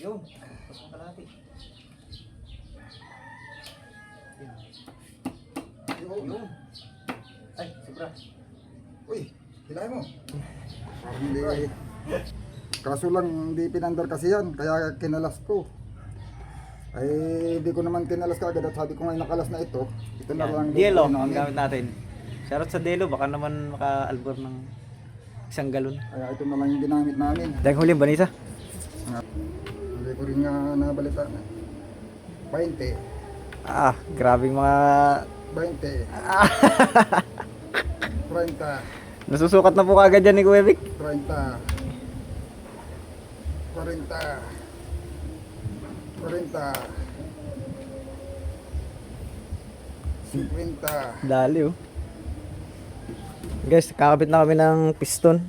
Yung, pasok ka natin. Yung. Ay, sobra. Uy, hilahin mo. Parang hindi. Kaso lang hindi pinandar kasi yan, kaya kinalas ko. Ay, hindi ko naman kinalas kagad at sabi ko ngayon nakalas na ito. Ito na lang. Delo, din ang namin. gamit natin. Shoutout sa Delo, baka naman maka-albor ng isang galon. Kaya ito na lang yung ginamit namin. Dahil huli, Banisa? Hindi ko rin nga nabalita na. 20. Ah, grabing mga... 20. 30. Nasusukat na po kagad yan ni Kuya Vic. 30. 40. 40. 50. Dali oh. Guys, kakabit na kami ng piston.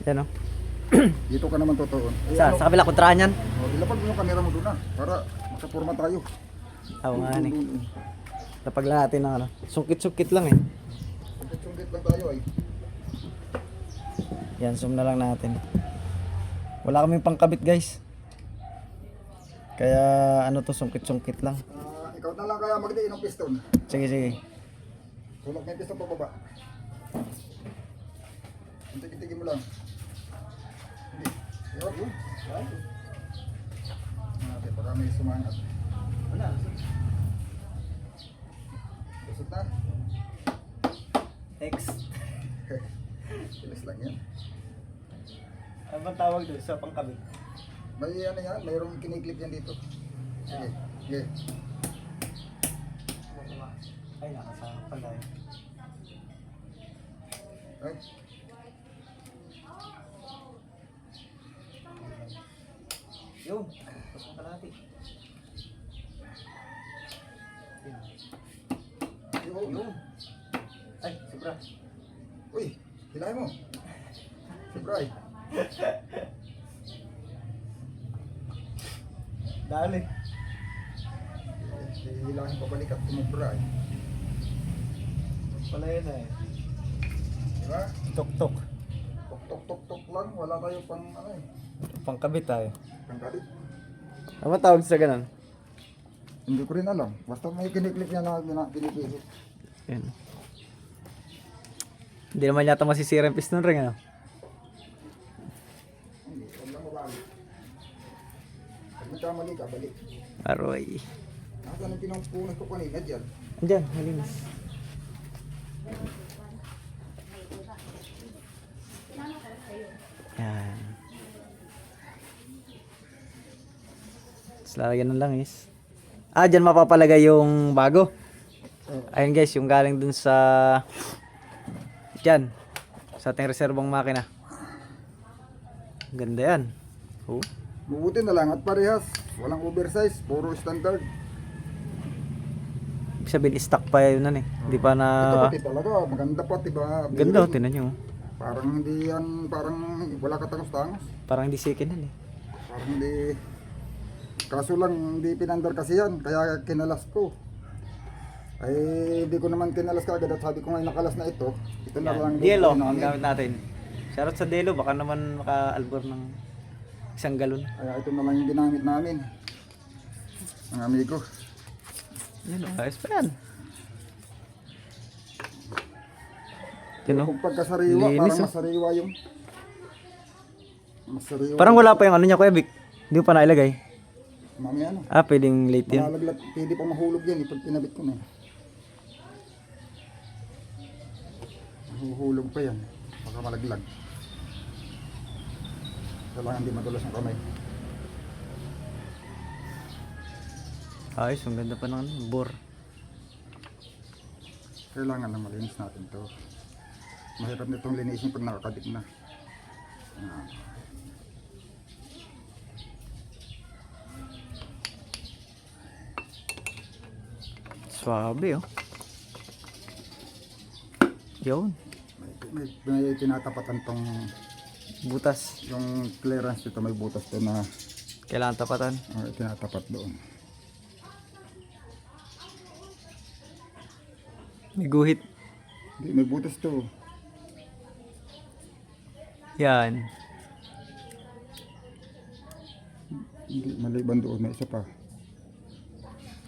Yan oh. Dito ka naman totoo. Sa kabila kontrahan yan. Ilapag mo yung kamera mo doon na para makapurma tayo. Oo nga ni. Tapag lang natin ng ano. Sungkit-sungkit lang eh. Sungkit lang tayo ay. Yan, zoom na lang natin. Wala kaming pangkabit guys. Kaya ano to, sungkit-sungkit lang. Ikaw na lang kaya magdiin ng piston. Sige, sige. Tulak na yung piston pababa. Tigil-tigil mo lang. Hindi. Iwag yun. Natin, baka may sumangat. Wala. Kusot na. X. Bilis lang yan. Ano bang tawag doon sa pangkabit? May ano yan, mayroong kiniklip yan dito. Sige, sige. Ay, nakasama pala eh. Ay. Yung, pasok ka natin. Yung. Ay, sobra. Uy, hilahin mo. Sobra ay. Dali. Hilahin pabalik at tumubra ay. Pala yun eh. Diba? Tok-tok. Tok-tok-tok lang. Wala tayo pang ano eh. Pangkabit tayo. Pangkalit. Ano ba tawag sa ganun? Hindi ko rin alam. Basta may kiniklip niya na pinipilit. Yan. Hindi naman yata masisira yung piston ring ano? Hindi, huwag lang mabalik. Pag nagkamali ka, balik. Aroy. Nasaan ang pinampunas ko kanina dyan? Andyan, malinis. Yan. Tapos lalagyan ng langis. Ah, dyan mapapalagay yung bago. Ayun guys, yung galing dun sa... Dyan. Sa ating reserbang makina. Ganda yan. Oh. Mabuti na lang at parehas. Walang oversize, puro standard. Ibig sabihin, stock pa yun nan eh. Hindi pa na... Ito pati talaga, maganda pa, diba? Ganda, oh, tinan nyo. Parang hindi yan, parang wala katangos-tangos. Parang hindi second hand eh. Parang hindi... Kaso lang, hindi pinandar kasi yan, kaya kinalas ko. Ay, hindi ko naman kinalas kagad at sabi ko ngayon nakalas na ito. Ito na lang. din Delo, namin. ang gamit natin. Shoutout sa Delo, baka naman maka-albor ng isang galon. Kaya ito na lang yung ginamit namin. Ang amigo. Yan, ayos pa yan. Yan o. Kung pagkasariwa, Linis, parang oh. masariwa yung... Masariwa. Parang wala pa yung ano niya, Kuya Vic. Hindi mo pa nailagay. Mamaya na. Ah, pwedeng late yan. Malalaglag, pwede pa mahulog yan pag pinabit ko na. Mahuhulog pa yan. Baka malaglag. Kailangan hindi madulas ang kamay. Ayos, ang ganda pa ng ano, bore. Kailangan na malinis natin to. Mahirap nitong linisin pag nakakabit na. Ayan. Swabe oh. Yun. May tinatapatan tong Butas. yung clearance dito, may butas to na Kailangan tapatan. tinatapat doon. May guhit. Hindi, may butas to. Yan. Hindi, maliban doon. May isa pa.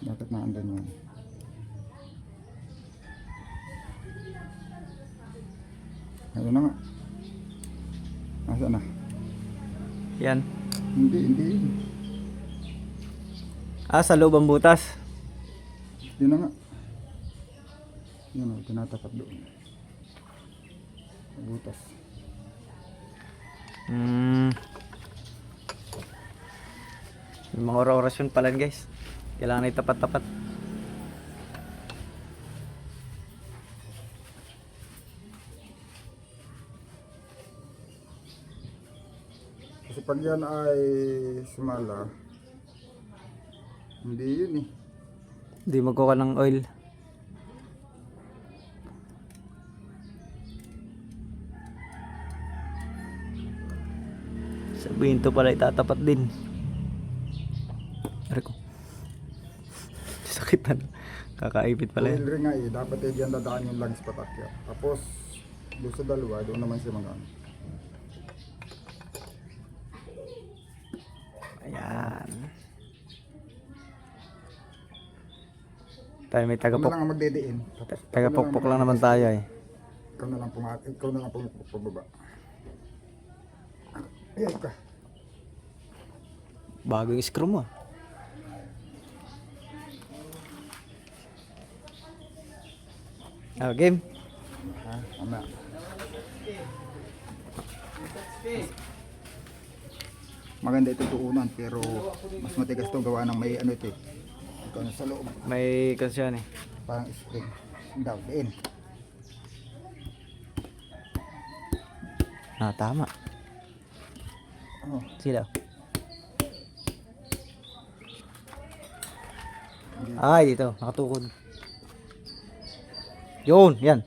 Bakit naandun yun? Ayun na nga. Nasaan na? Yan. Hindi yun. Sa loob ang butas. Yun na nga. Yun o, tinatapat doon. Butas. Yung mga orasyon pala guys. Kailangan ay tapat-tapat. Kasi pag yan ay sumala, hindi yun eh. Hindi magkuha ng oil. Sabihin to pala itatapat din. Aray ko. Sakit na. Kakaipit pala Oil yan. ring nga eh, dapat eh dyan dadaan yung langis patakya. Tapos, doon sa dalawa, doon naman siya mag Ayan. Tayo may Ikaw na tagapok. lang ang magdidiin. Tapos, Tagapokpok lang naman tayo eh. Ikaw na lang pumapok pababa. Ayan ka. Bagong screw mo. Game. Ha? Tama. Maganda ito tuunan pero mas matigas to gawa ng may ano ito eh. Ito na sa loob. May kasyan eh. Parang spring. Daw, diin. Tama. Oh. Sila. Ay, dito. Nakatukod. Yun, yan.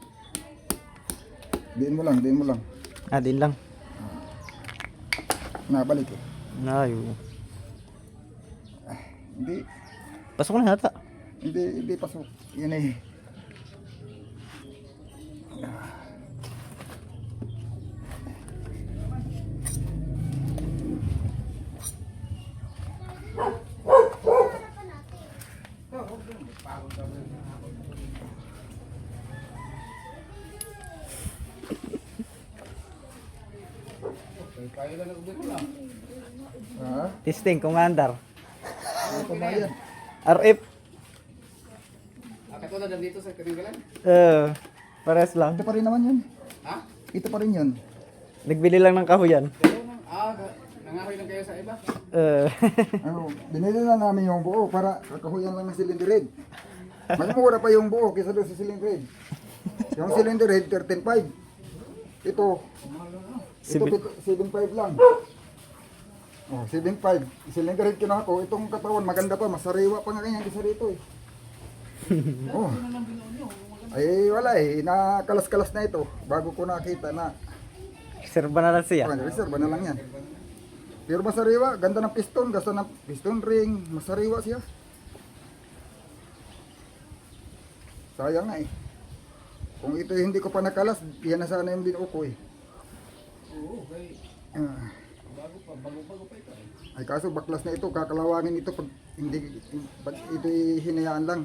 Diin mo lang, diin mo lang. Din lang. Nabalik eh. Ay, Hindi, pasok na yata. hindi pasok. Yan eh. Ha? Testing kung andar. Ito ba yan? RF. Katulad na dito sa Karingalan? Pares lang. Ito pa rin naman yun. Ha? Ito pa rin yun. Nagbili lang ng kahoyan. Nangahoy lang kayo sa iba? Ano, binili na namin yung buo para kakahuyan lang ng cylinder head. Mas mura pa yung buo kaysa doon sa cylinder head. Yung cylinder head, 13.5. Ito 7.5 lang. Oh, 7.5. Cylinder head kinuha ko. Itong katawan, maganda pa. Masariwa pa nga ganyan kaysa dito eh. Oh. Ay, wala eh. Nakalas-kalas na ito. Bago ko nakita na. Reserva na lang siya. Reserva na lang yan. Pero masariwa. Ganda ng piston. Gasta ng piston ring. Masariwa siya. Sayang nga eh. Kung ito hindi ko pa nakalas, yan na sana yung binuo ko eh. Oo, okay. Bago pa ito. Ay kaso baklas na ito, kakalawangin ito pag hindi pag ito hinayaan lang.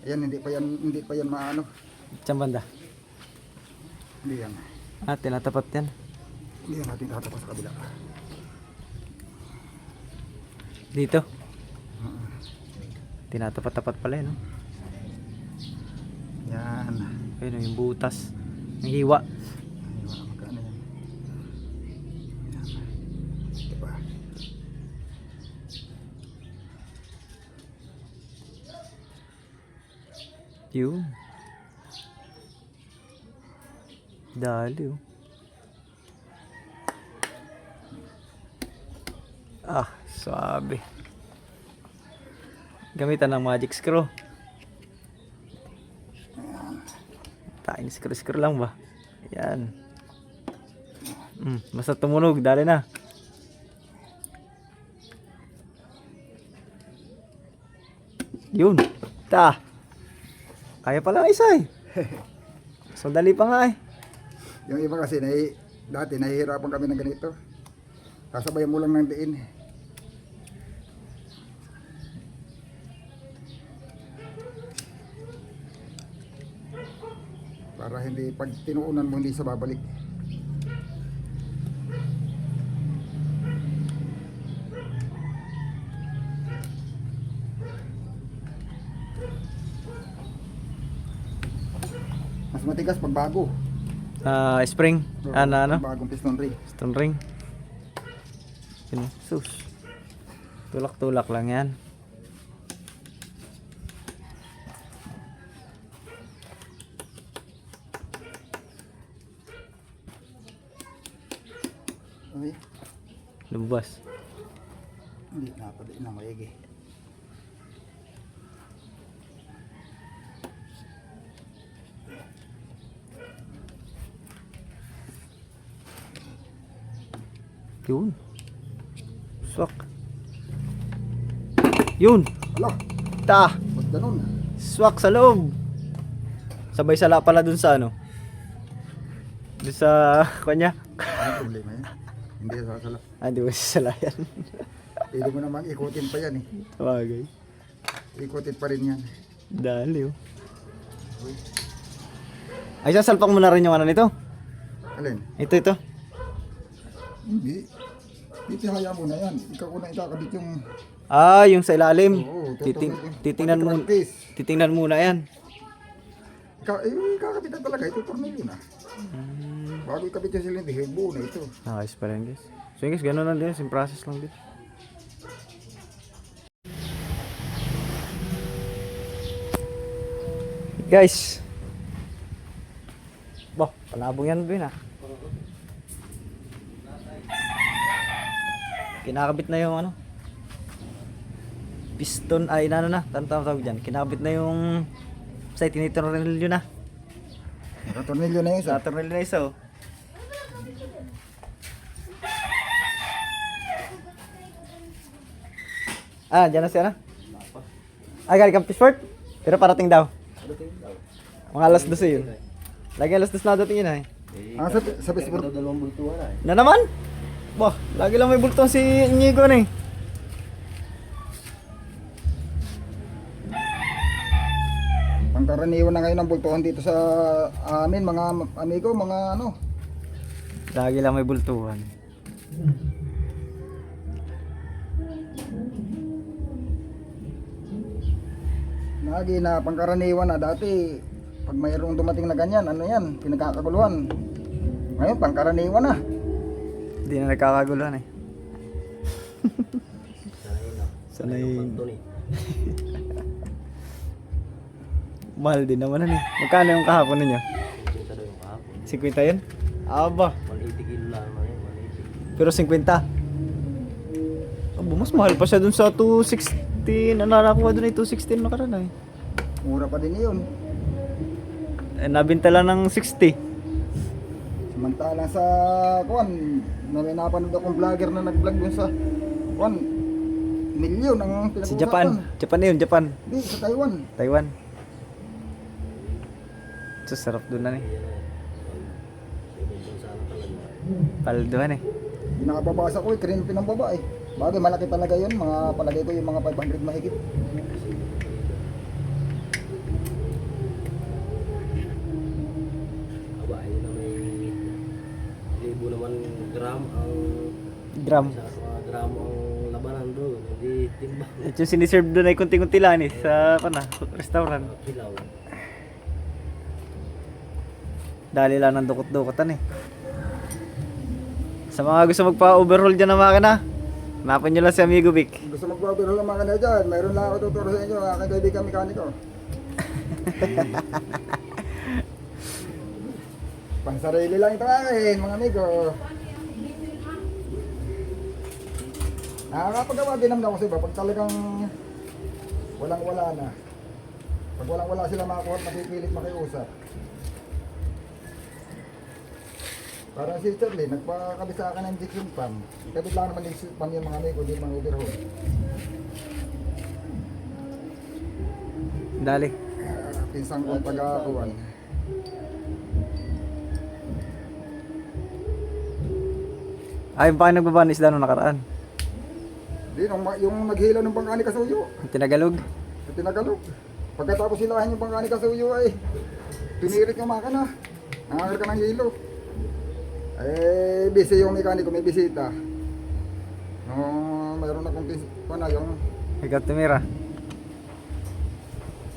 Ayan, hindi pa yan maano. Saan banda? Hindi yan. Tinatapat yan. Hindi yan natin tatapas sa kabila. Dito. Tinatapat-tapat pala no? Yan. Ayun yung butas. Ang hiwa. Ay, wala magkano yan. Yan. Ito pa. Yun. Dali oh. Sabi. Gamitan ng magic screw. Tain screw lang ba? Yan. Basta tumunog, dali na. Yun. Kaya pala ng isa eh. So dali pa nga eh. Yung iba kasi dati nahihirapan kami ng ganito. Sasabayan mo lang ng diin. Hindi, pag tinuunan mo, hindi sa babalik. Mas matigas pag bago. Spring. Ano? Bagong piston ring. Stone ring. Yun, sus. Tulak-tulak lang yan. Okay. Lumabas. Hindi napadi na maigi. Yun. Swak. Yun. Ala, Ta. ba't ganun? Swak sa loob. Sabay sala pala dun sa ano. Dun sa kanya. Ano problema yan? Hindi sasala. Di ba sala yan? Pwede mo namang ikutin pa yan eh. Tawagay. Ikutin pa rin yan. Dali oh. Ay, sasalpak mo na rin yung ano nito. Alin? Ito. Hindi. Titihaya mo na yan. Ikaw ko na ikakabit yung... Yung sa ilalim. Oo, Titingnan mo. Case. Titingnan muna yan. Ikakabit na talaga. Ito tornilyo na. Bago ikabit yung silindi, buo na ito. Ayos pa rin guys. So guys, gano'n lang din. Same process lang din. Guys. Bah, palabong yan din ah. Kinakabit na yung ano. Piston ay ano na. Tawag dyan. Kinakabit na yung sa tinitornilyo na. Nakatornilyo na yung isa. Sa tornilyo na isa oh. Dyan na siya na. Galing kang Pittsburgh? Pero parating daw. Mga alas 12 yun. Lagi alas 12 na dating yun ay. Sa Facebook. Na naman? Bah, lagi lang may bultong si Inigo na eh. Pangkaraniwan na ngayon ang bultuhan dito sa amin, mga amigo, mga ano. Lagi lang may bultuhan. Lagi na pangkaraniwan na dati. Pag mayroong dumating na ganyan, ano yan, pinagkakaguluhan. Ngayon, pangkaraniwan na. Hindi na nagkakaguluhan eh. Sanay. Mahal din naman ano eh. Magkano yung kahapon ninyo? 50 yun? Aba. 180 kilo lang naman yun, 180. Pero 50. Mas mahal pa siya dun sa 216. Ano nakakuha dun ay 216 nakaraan eh. Mura pa din yun. Nabinta lang ng 60. Samantalang sa kuwan, may napanood akong vlogger na nag-vlog dun sa kuwan, milyon ang pinag-uusapan. Si Japan. Japan na yun, Japan. Hindi, sa Taiwan. Taiwan. So, sarap dun na eh. Palduhan eh. Nakababasa ko, krin pinambaba eh. Bagay, malaki talaga yun. Mga palagay ko yung mga 500 mahigit. Aba, yun na may libo naman gram ang Gram. sa gram ang labanan doon, hindi timbang. At yung siniserve dun ay kunti-kunti lang eh. Sa restaurant. Kilaw. Dali lang ng dukot-dukotan eh. Sa mga gusto magpa-overhaul dyan ng makina, hanapin nyo lang si Amigo Vic. Gusto mag-overhaul ng mga kanila dyan, mayroon lang ako tuturo sa inyo, aking kaibigan mekaniko. Pansarili lang ito akin, mga amigo. Nakakapagawa din naman ako sa iba pag talagang walang-wala na. Pag walang-wala sila makakuha at mapipilit makiusap. Parang si Charlie, nagpakabit sa akin ng injection pump. Kabit lang naman injection pump yung mga amigo, di mga overhaul. Dali. Pinsang kong pag-aakuan. Ay, pa kayo nagbaba ng isda nung nakaraan? Di, yung naghila ng pangkani kasuyo. Tinagalog. Sa Tinagalog. Pagkatapos hilahin yung pangkani kasuyo ay tinirik yung makina. Nangangar ka ng hilo. Eh, busy yung mekaniko, may bisita. No, mayroon akong yung Ikaw tumira.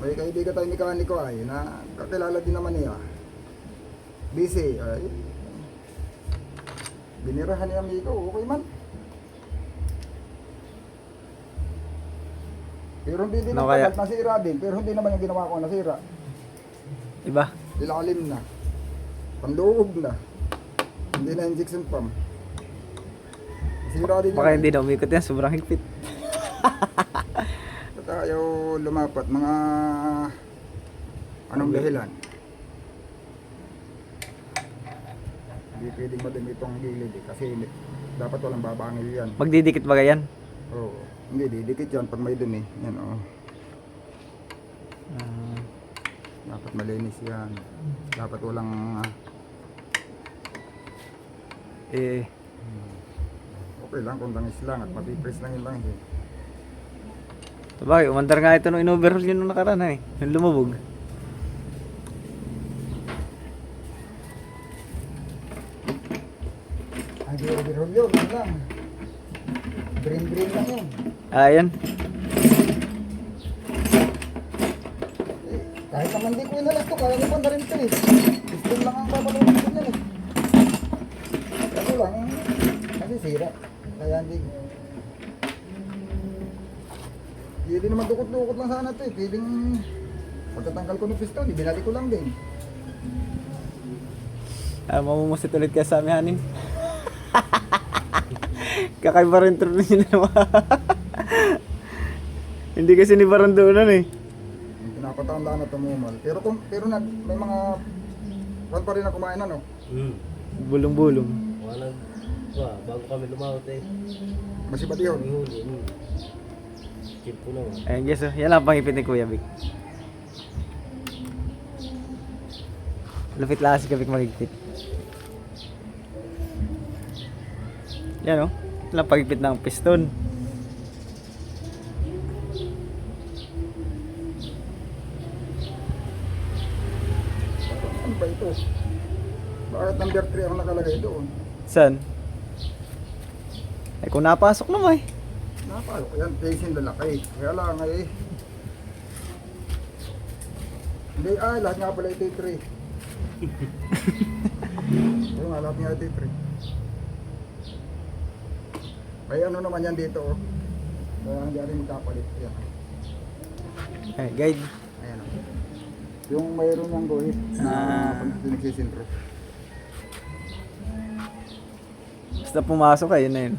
may kaibigan tayo mekaniko ay na kakilala din naman niya. Busy ay binirahan niya amigo, okay man. Pero hindi din Ano ang kaya? tagal nasira din, pero hindi naman yung ginawa ko nasira. Diba? Ilalim na. Panloob na. Hindi na injection pump. Sira din Baka yan. hindi na umikot yan, sobrang higpit. Ba't tayo lumapat? Mga anong dahilan? Hindi pwedeng madumi itong gilid eh, kasi dapat walang babangil yan. Magdidikit ba yan? Oo. Hindi, didikit yan pag may dumi. Yan oo. Dapat malinis yan. Dapat walang okay lang kung langis lang at mapipress lang yung langis eh. Sabagay, umandar nga ito nung in-overhaul yun nung nakaraan eh. Yung lumubog. Ay, di overhaul yun. Ano lang. Green lang yun. Ayan. Eh, kahit naman di ko inalas to, kaya ko pa na rin to eh. Piston lang ang papalunod ko yan eh. Kaso lang, kasi sira. Kaya hindi. Hindi naman dukot-dukot lang sana to eh. Pwedeng pagkatanggal ko ng piston, ibinalik ko lang din. Mamumusit ulit kaya sa amin, hanin. Kakaiba rin trip niya naman. Hindi kasi ni Barandunan eh. Pinapatanda na tumumal. Pero may mga wal pa rin na kumain ano. Bulong-bulong. Walang, bago kami lumawat eh. Masibad yun. May huli. Chip ko naman. Ayun guys, oh. Yan lang pangipit ni Kuya Vic. Lupit lang si Kuya Vic magigpit. Yan oh. Yan lang pangipit ng piston. Ano ba ito? Bakit number 3 ang nakalagay doon? Saan? Ay kung napasok naman eh. Napalo ko yan, facing lalaki. Kaya lang eh. Hindi, lahat nga pala ito 3. Oo nga, lahat nga ito 3. May ano naman yan dito oh. Kaya hindi rin magkapalit. Ayan. Ay, guide. Ayan oh. Yung mayroon niyang guhit na pinagsisintro. Basta pumasok ayun na yun.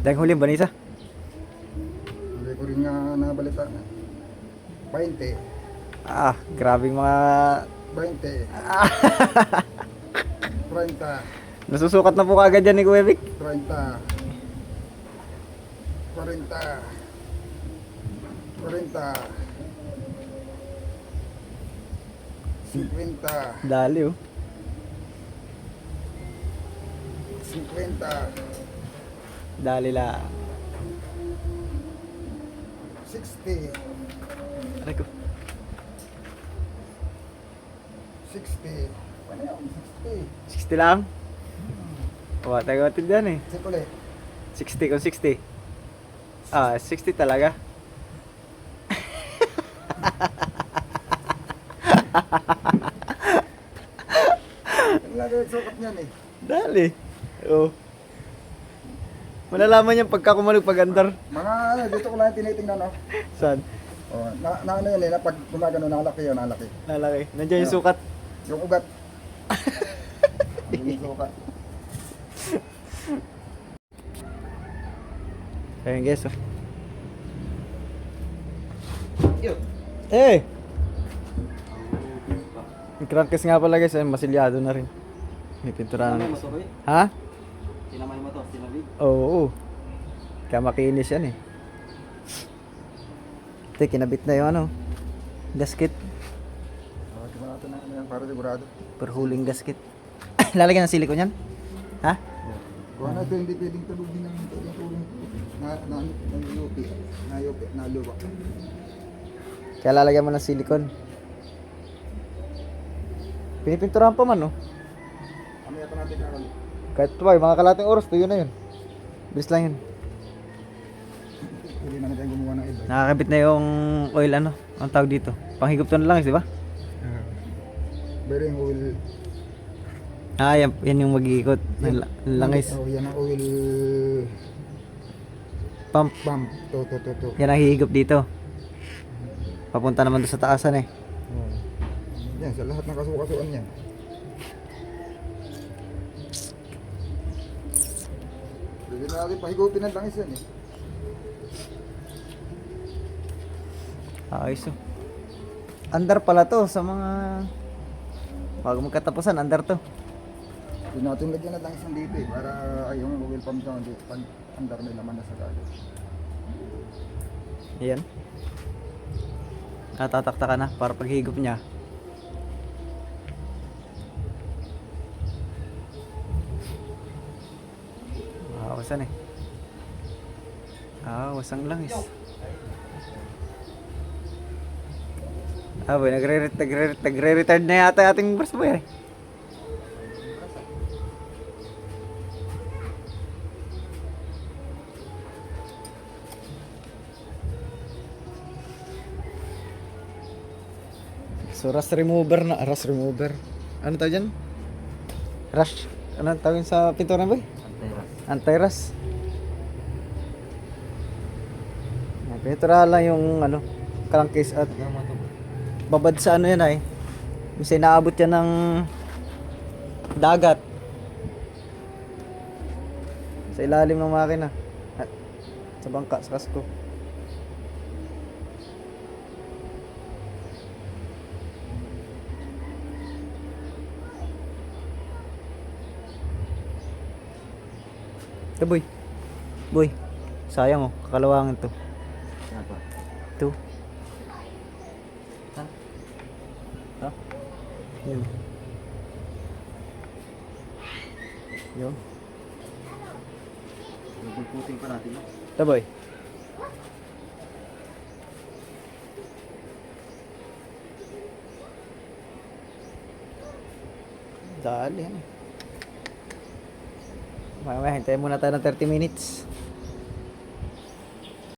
Dahil huli, Banisa. Hindi ko rin nga nabalita na. 20. Ah, grabing mga... 20. 30. Nasusukat na po kagad yan ni Kuya Vic. 30. 40. 40. 50. Dali oh. 50. Dali la. 60. Aray ko. 60. Ano yun? 60. 60 lang? Wala tayo atid yan eh. Sikuli. 60 kung 60. Ah, 60 talaga. Ang lagi yung sukat niyan eh. Dali. Oh. Malalaman yan pagka kumalog pag andar. Mga ano, dito ko lang tinitingnan no. Saan? Oh, na ano yun eh, na pag gumagano nalaki yun, nalaki. Lalaki. Nandiyan yung sukat. Yung ugat. Yung sukat. Ayun guys oh. Eh! Yung crankcase nga pala guys, masilyado na rin. May pintura na. Masukoy? Ha? Sinamay mo to, sinabig. Oo. Kaya makinis yan eh. Ito, kinabit na yung ano. Gasket. Oh, diba natin na yan para para sigurado. Per huling gasket. Lalagyan ng silikon yan? Ha? Kung ano ito, hindi pwedeng tulugin ng tulong na lupa. Kaya lalagyan mo ng silikon. Pinipinturahan pa man, no? Amaya pa natin kakal. Kahit tuway, mga kalating oras, tuyo na yun. Bilis lang yun. Hindi naman tayo gumawa ng iba. Nakakabit na yung oil, ano? Ang tawag dito. Panghigop to na lang, di ba? Bearing oil. Ah, yan yung mag-iikot. Ng langis. Oh, yan ang oil Pump. pump. To. Yan ang hihigop dito. Papunta naman doon sa taasan eh. Yan, sa lahat ng kasukasuan niya. Pwede na natin pahigupin ng langis yan eh. Ayos oh. Andar pala to sa mga... Bago magkatapusan, andar to. Hindi natin lagyan ng langis ng dito eh. Para yung oil pump niya, hindi pag andar may laman na sa galo. Ayan. Natatakta ka na para paghigop niya. Wasan eh. Wasang langis. Boy, nagre-retard na yata ating brush boy eh. So rust remover. Ano tawag dyan? Rush. Ano tawag sa pintura boy? Anti-rust. Pintura lang yung ano, crankcase at babad sa ano yan ay. Kasi naabot yan ng dagat. Sa ilalim ng makina. At sa bangka, sa kasko. Boy. Boy. Sayang oh, kakalawangan to. Apa? Ito. Ha? Yun. Yun. Puting pa natin. Ito boy. Dali yan eh. Mamaya, hintayin muna tayo ng 30 minutes.